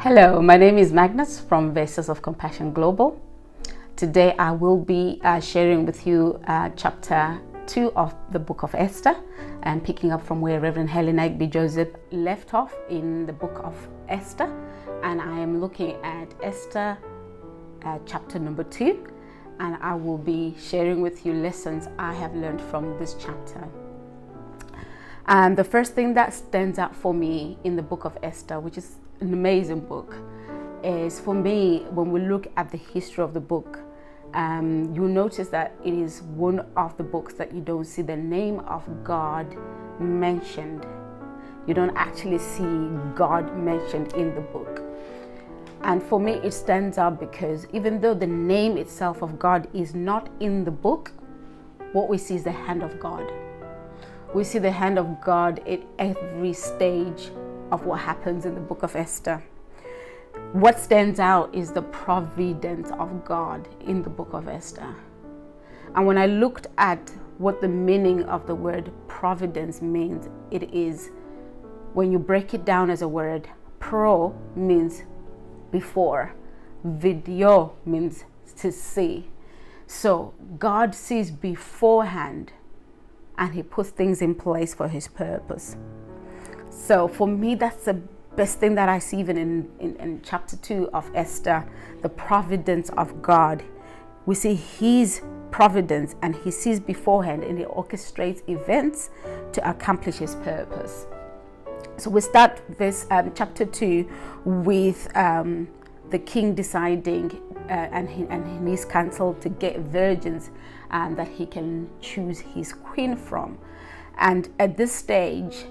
Hello, my name is Magnus from Vessels of Compassion Global. Today I will be sharing with you chapter 2 of the book of Esther, and picking up from where Reverend Helen Aigbe-Joseph left off in the book of Esther. And I am looking at Esther chapter number 2, and I will be sharing with you lessons I have learned from this chapter. And the first thing that stands out for me in the book of Esther, which is an amazing book, is for me, when we look at the history of the book, you'll notice that it is one of the books that you don't see the name of God mentioned. You don't actually see God mentioned in the book. And for me, it stands out because even though the name itself of God is not in the book, what we see is the hand of God. We see the hand of God at every stage of what happens in the book of Esther. What stands out is the providence of God in the book of Esther. And when I looked at what the meaning of the word providence means, it is, when you break it down as a word, pro means before, video means to see. So God sees beforehand, and he puts things in place for his purpose. So for me, that's the best thing that I see even in chapter 2 of Esther, the providence of God. We see his providence, and he sees beforehand, and he orchestrates events to accomplish his purpose. So we start this chapter 2 with the king deciding and his council to get virgins that he can choose his queen from. And at this stage,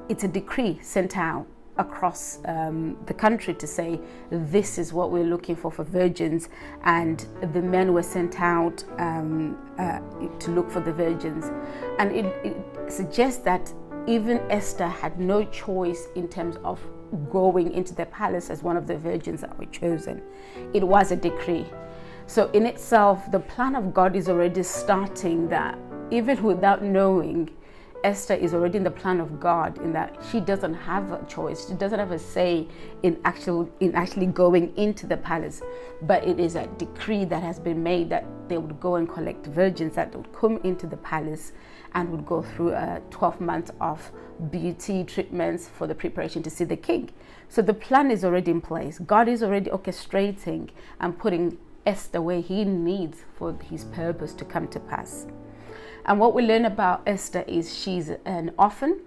it's a decree sent out across the country to say, this is what we're looking for virgins. And the men were sent out to look for the virgins. And it suggests that even Esther had no choice in terms of going into the palace as one of the virgins that were chosen. It was a decree. So in itself, the plan of God is already starting, that even without knowing, Esther is already in the plan of God, in that she doesn't have a choice. She doesn't have a say in actually going into the palace. But it is a decree that has been made that they would go and collect virgins that would come into the palace and would go through 12 months of beauty treatments for the preparation to see the king. So the plan is already in place. God is already orchestrating and putting Esther where he needs for his purpose to come to pass. And what we learn about Esther is she's an orphan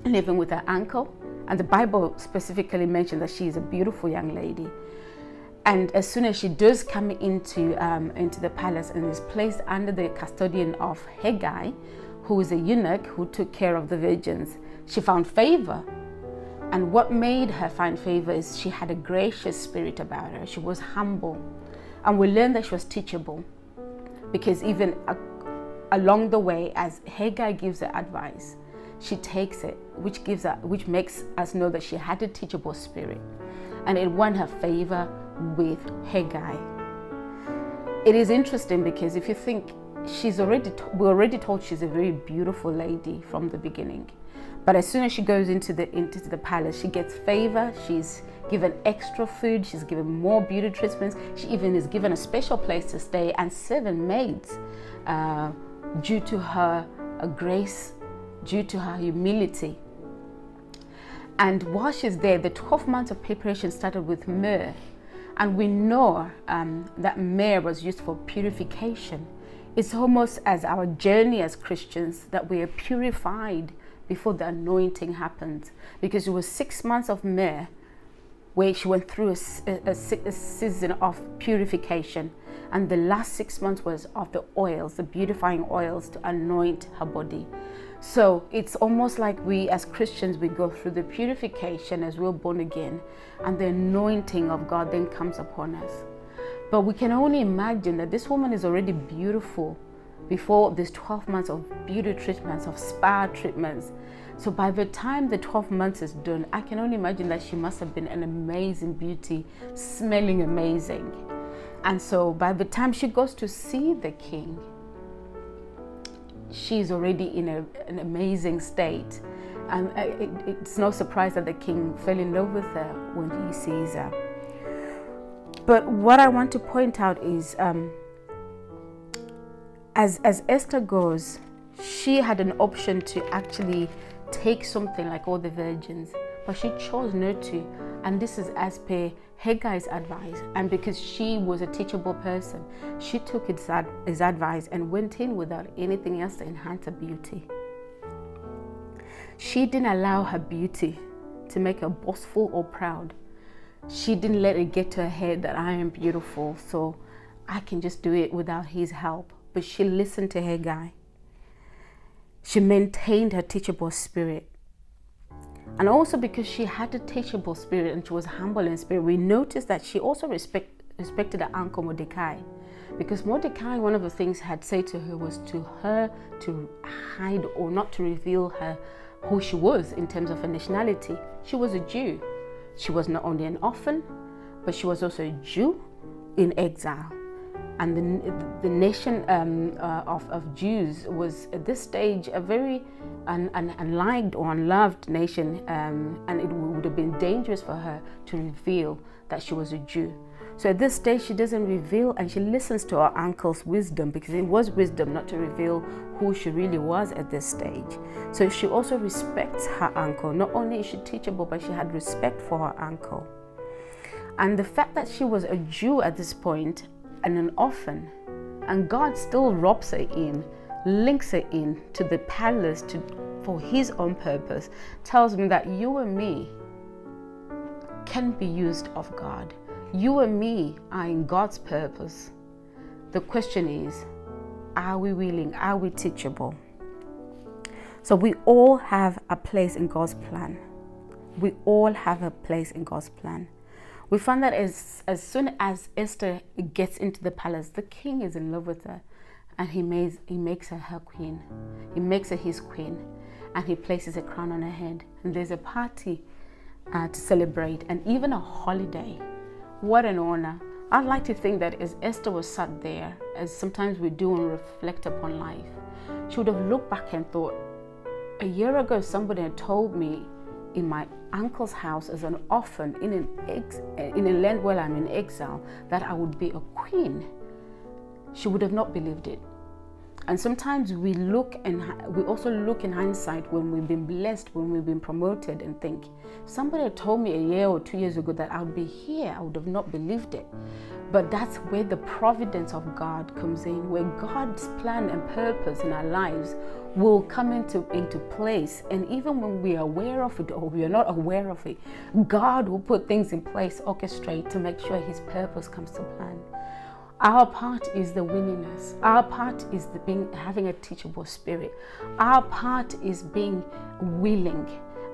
living with her uncle. And the Bible specifically mentions that she is a beautiful young lady. And as soon as she does come into the palace and is placed under the custodian of Haggai, who is a eunuch who took care of the virgins, she found favor. And what made her find favor is she had a gracious spirit about her. She was humble. And we learn that she was teachable, because even along the way, as Haggai gives her advice, she takes it, which makes us know that she had a teachable spirit, and it won her favor with Haggai. It is interesting because if you think, we're already told she's a very beautiful lady from the beginning, but as soon as she goes into the palace, she gets favor. She's given extra food. She's given more beauty treatments. She even is given a special place to stay and 7 maids. Due to her grace, due to her humility. And while she's there, the 12 months of preparation started with myrrh. And we know that myrrh was used for purification. It's almost as our journey as Christians, that we are purified before the anointing happens. Because it was 6 months of myrrh where she went through a season of purification. And the last 6 months was of the oils, the beautifying oils to anoint her body. So it's almost like we as Christians, we go through the purification as we're born again, and the anointing of God then comes upon us. But we can only imagine that this woman is already beautiful before this 12 months of beauty treatments, of spa treatments. So by the time the 12 months is done, I can only imagine that she must have been an amazing beauty, smelling amazing. And so by the time she goes to see the king, she's already in an amazing state. And it's no surprise that the king fell in love with her when he sees her. But what I want to point out is, as Esther goes, she had an option to actually take something like all the virgins, but she chose not to. And this is as per Haggai's advice. And because she was a teachable person, she took his advice and went in without anything else to enhance her beauty. She didn't allow her beauty to make her boastful or proud. She didn't let it get to her head that I am beautiful, so I can just do it without his help. But she listened to Haggai. She maintained her teachable spirit. And also because she had a teachable spirit and she was humble in spirit, we noticed that she also respected her uncle Mordecai. Because Mordecai, one of the things he had said to her was to hide or not to reveal her who she was in terms of her nationality. She was a Jew. She was not only an orphan, but she was also a Jew in exile. And the nation of Jews was at this stage a very unliked or unloved nation, and it would have been dangerous for her to reveal that she was a Jew. So at this stage she doesn't reveal, and she listens to her uncle's wisdom, because it was wisdom not to reveal who she really was at this stage. So she also respects her uncle. Not only is she teachable, but she had respect for her uncle. And the fact that she was a Jew at this point and an orphan, and God still robs her in, links her in to the palace for his own purpose, tells me that you and me can be used of God. You and me are in God's purpose. The question is, are we willing? Are we teachable? So we all have a place in God's plan. We all have a place in God's plan. We find that as soon as Esther gets into the palace, the king is in love with her, and he makes her her queen. He makes her his queen, and he places a crown on her head. And there's a party to celebrate, and even a holiday. What an honor. I'd like to think that as Esther was sat there, as sometimes we do and reflect upon life, she would have looked back and thought, a year ago somebody had told me in my uncle's house as an orphan in a land where I'm in exile that I would be a queen. She would have not believed it. And sometimes we also look in hindsight when we've been blessed, when we've been promoted, and think, somebody had told me a year or 2 years ago that I would be here, I would have not believed it. But that's where the providence of God comes in, where God's plan and purpose in our lives will come into place. And even when we are aware of it or we are not aware of it, God will put things in place, orchestrate to make sure his purpose comes to plan. Our part is the willingness. Our part is having a teachable spirit. Our part is being willing.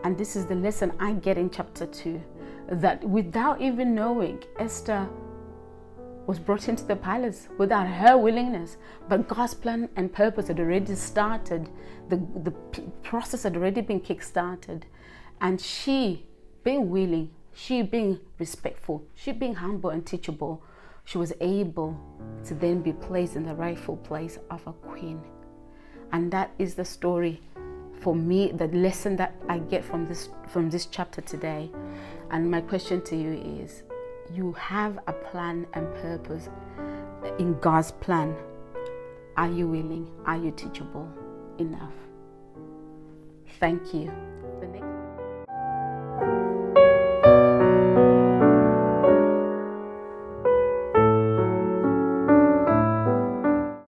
And this is the lesson I get in chapter 2, that without even knowing, Esther was brought into the palace without her willingness. But God's plan and purpose had already started. The process had already been kick-started. And she being willing, she being respectful, she being humble and teachable, she was able to then be placed in the rightful place of a queen. And that is the story for me, the lesson that I get from this chapter today. And my question to you is, you have a plan and purpose in God's plan. Are you willing? Are you teachable enough? Thank you.